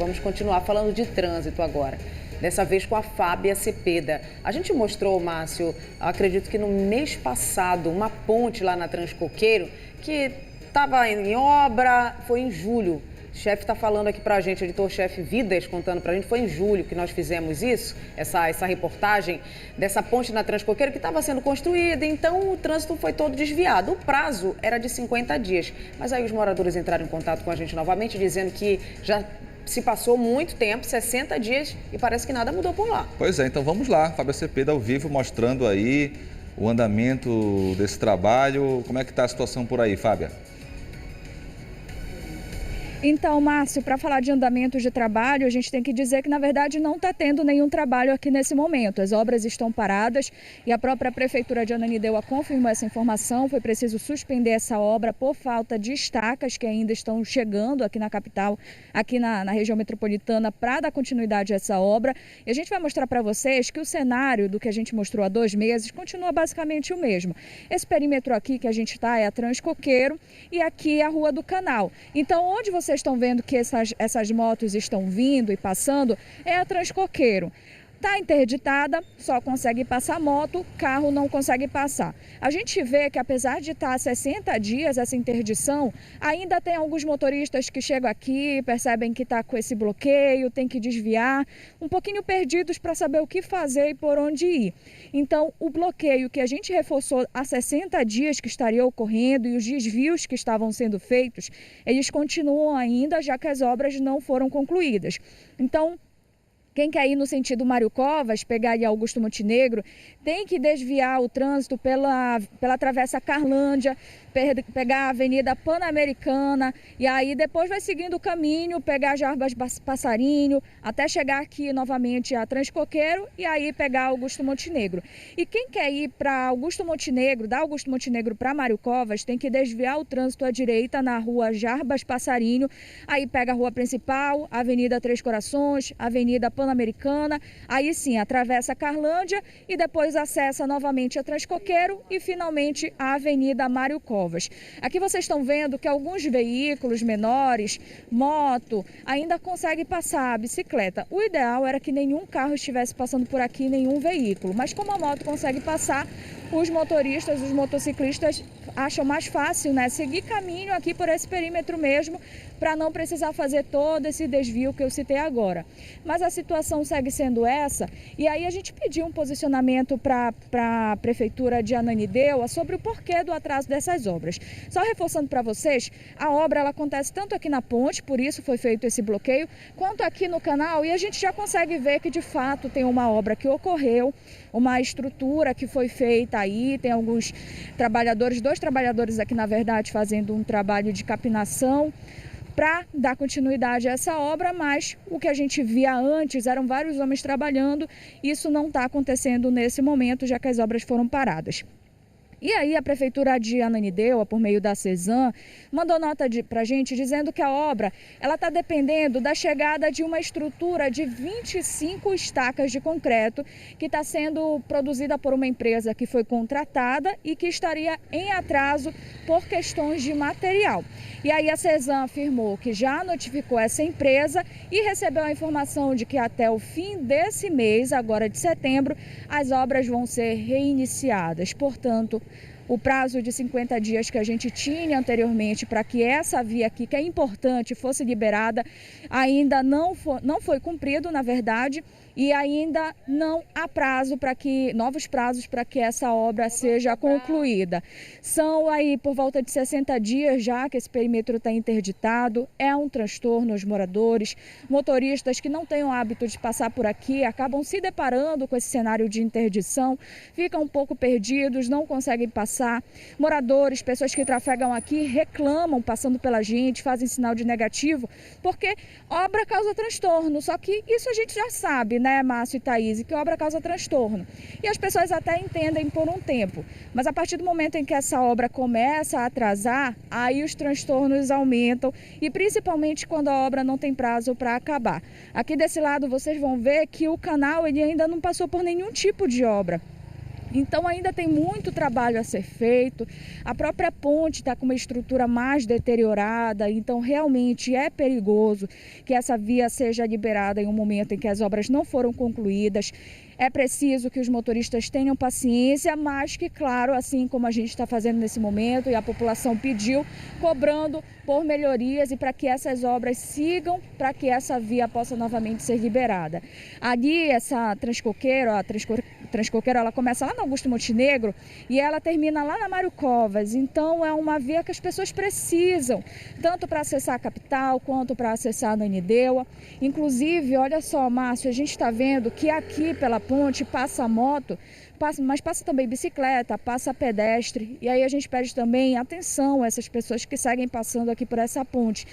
Vamos continuar falando de trânsito agora. Dessa vez com a Fábia Cepeda. A gente mostrou, Márcio, acredito que no mês passado, uma ponte lá na Transcoqueiro que estava em obra, foi em julho. O chefe está falando aqui para a gente, editor-chefe Vidas, contando para a gente, foi em julho que nós fizemos isso, essa reportagem dessa ponte na Transcoqueiro que estava sendo construída, então o trânsito foi todo desviado. O prazo era de 50 dias, mas aí os moradores entraram em contato com a gente novamente, dizendo que já se passou muito tempo, 60 dias, e parece que nada mudou por lá. Pois é, então vamos lá, Fábia Cepeda ao vivo, mostrando aí o andamento desse trabalho. Como é que está a situação por aí, Fábia? Então, Márcio, para falar de andamento de trabalho, a gente tem que dizer que, na verdade, não está tendo nenhum trabalho aqui nesse momento. As obras estão paradas e a própria Prefeitura de Ananindeua confirmou essa informação. Foi preciso suspender essa obra por falta de estacas que ainda estão chegando aqui na capital, aqui na região metropolitana, para dar continuidade a essa obra. E a gente vai mostrar para vocês que o cenário do que a gente mostrou há 2 meses continua basicamente o mesmo. Esse perímetro aqui que a gente está é a Transcoqueiro e aqui é a Rua do Canal. Então, onde vocês estão vendo que essas motos estão vindo e passando é a Transcoqueiro. Está interditada, só consegue passar moto, carro não consegue passar. A gente vê que apesar de estar há 60 dias essa interdição, ainda tem alguns motoristas que chegam aqui, percebem que está com esse bloqueio, tem que desviar, um pouquinho perdidos para saber o que fazer e por onde ir. Então, o bloqueio que a gente reforçou há 60 dias que estaria ocorrendo e os desvios que estavam sendo feitos, eles continuam ainda, já que as obras não foram concluídas. Então, quem quer ir no sentido Mário Covas, pegar ali Augusto Montenegro, tem que desviar o trânsito pela Travessa Carlândia, pegar a Avenida Pan-Americana e aí depois vai seguindo o caminho, pegar Jarbas Passarinho, até chegar aqui novamente a Transcoqueiro e aí pegar Augusto Montenegro. E quem quer ir para Augusto Montenegro, da Augusto Montenegro para Mário Covas, tem que desviar o trânsito à direita na rua Jarbas Passarinho, aí pega a rua principal, Avenida Três Corações, Avenida Pan-Americana, aí sim atravessa a Carlândia e depois acessa novamente a Transcoqueiro e finalmente a Avenida Mário Covas. Aqui vocês estão vendo que alguns veículos menores, moto, ainda conseguem passar a bicicleta. O ideal era que nenhum carro estivesse passando por aqui, nenhum veículo, mas como a moto consegue passar, os motoristas, os motociclistas acham mais fácil, né, seguir caminho aqui por esse perímetro mesmo, para não precisar fazer todo esse desvio que eu citei agora. Mas a situação segue sendo essa, e aí a gente pediu um posicionamento para a Prefeitura de Ananindeua sobre o porquê do atraso dessas obras. Só reforçando para vocês, a obra ela acontece tanto aqui na ponte, por isso foi feito esse bloqueio, quanto aqui no canal, e a gente já consegue ver que de fato tem uma obra que ocorreu, uma estrutura que foi feita aí, tem alguns trabalhadores, 2 trabalhadores aqui na verdade fazendo um trabalho de capinação para dar continuidade a essa obra, mas o que a gente via antes eram vários homens trabalhando, isso não está acontecendo nesse momento, já que as obras foram paradas. E aí a Prefeitura de Ananindeua, por meio da CESAM, mandou nota para a gente dizendo que a obra está dependendo da chegada de uma estrutura de 25 estacas de concreto que está sendo produzida por uma empresa que foi contratada e que estaria em atraso por questões de material. E aí a CESAM afirmou que já notificou essa empresa e recebeu a informação de que até o fim desse mês, agora de setembro, as obras vão ser reiniciadas. Portanto, o prazo de 50 dias que a gente tinha anteriormente para que essa via aqui, que é importante, fosse liberada, ainda não foi cumprido, na verdade, e ainda não há novos prazos para que essa obra seja concluída. São aí por volta de 60 dias já que esse perímetro está interditado, é um transtorno aos moradores, motoristas que não têm o hábito de passar por aqui, acabam se deparando com esse cenário de interdição, ficam um pouco perdidos, não conseguem passar. Moradores, pessoas que trafegam aqui reclamam passando pela gente, fazem sinal de negativo, porque obra causa transtorno, só que isso a gente já sabe, né, Márcio e Thaís, que obra causa transtorno. E as pessoas até entendem por um tempo, mas a partir do momento em que essa obra começa a atrasar, aí os transtornos aumentam e principalmente quando a obra não tem prazo para acabar. Aqui desse lado vocês vão ver que o canal ele ainda não passou por nenhum tipo de obra. Então ainda tem muito trabalho a ser feito, a própria ponte está com uma estrutura mais deteriorada, então realmente é perigoso que essa via seja liberada em um momento em que as obras não foram concluídas. É preciso que os motoristas tenham paciência, mas que, claro, assim como a gente está fazendo nesse momento e a população pediu, cobrando por melhorias e para que essas obras sigam, para que essa via possa novamente ser liberada. Ali, essa Transcoqueiro, Transcoqueiro, ela começa lá no Augusto Montenegro e ela termina lá na Mário Covas. Então, é uma via que as pessoas precisam, tanto para acessar a capital quanto para acessar a Ananindeua. Inclusive, olha só, Márcio, a gente está vendo que aqui pela ponte passa moto, mas passa também bicicleta, passa pedestre. E aí a gente pede também atenção a essas pessoas que seguem passando aqui por essa ponte.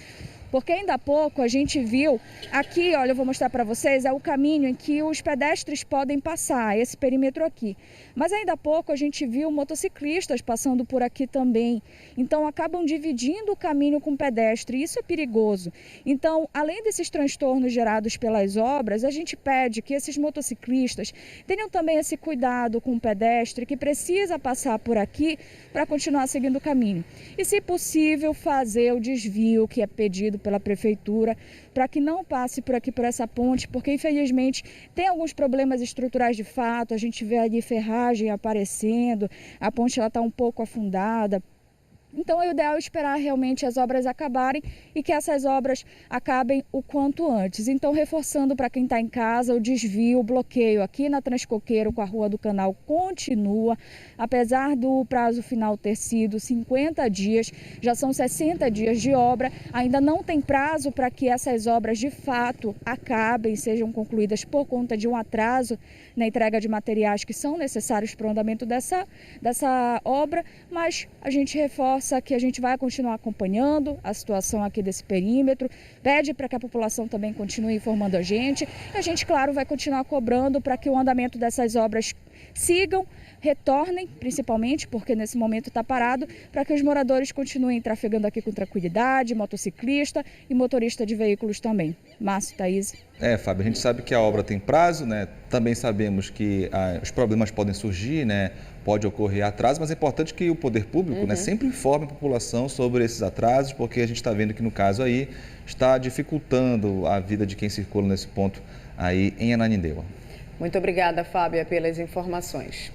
Porque ainda há pouco a gente viu, aqui, olha, eu vou mostrar para vocês, é o caminho em que os pedestres podem passar, esse perímetro aqui. Mas ainda há pouco a gente viu motociclistas passando por aqui também. Então acabam dividindo o caminho com o pedestre, isso é perigoso. Então, além desses transtornos gerados pelas obras, a gente pede que esses motociclistas tenham também esse cuidado com o pedestre que precisa passar por aqui para continuar seguindo o caminho. E, se possível, fazer o desvio que é pedido pela prefeitura, para que não passe por aqui por essa ponte, porque infelizmente tem alguns problemas estruturais de fato, a gente vê ali ferragem aparecendo, a ponte está um pouco afundada. Então, o ideal é esperar realmente as obras acabarem e que essas obras acabem o quanto antes. Então, reforçando para quem está em casa, o desvio, o bloqueio aqui na Transcoqueiro com a Rua do Canal continua. Apesar do prazo final ter sido 50 dias, já são 60 dias de obra. Ainda não tem prazo para que essas obras de fato acabem, sejam concluídas por conta de um atraso na entrega de materiais que são necessários para o andamento dessa obra, mas a gente reforça que a gente vai continuar acompanhando a situação aqui desse perímetro, pede para que a população também continue informando a gente e claro, vai continuar cobrando para que o andamento dessas obras sigam, retornem, principalmente, porque nesse momento está parado, para que os moradores continuem trafegando aqui com tranquilidade, motociclista e motorista de veículos também. Márcio, Thaís. Fábio, a gente sabe que a obra tem prazo, né? Também sabemos que os problemas podem surgir, né? Pode ocorrer atraso, mas é importante que o poder público, né, sempre informe a população sobre esses atrasos, porque a gente está vendo que no caso aí está dificultando a vida de quem circula nesse ponto aí em Ananindeua. Muito obrigada, Fábia, pelas informações.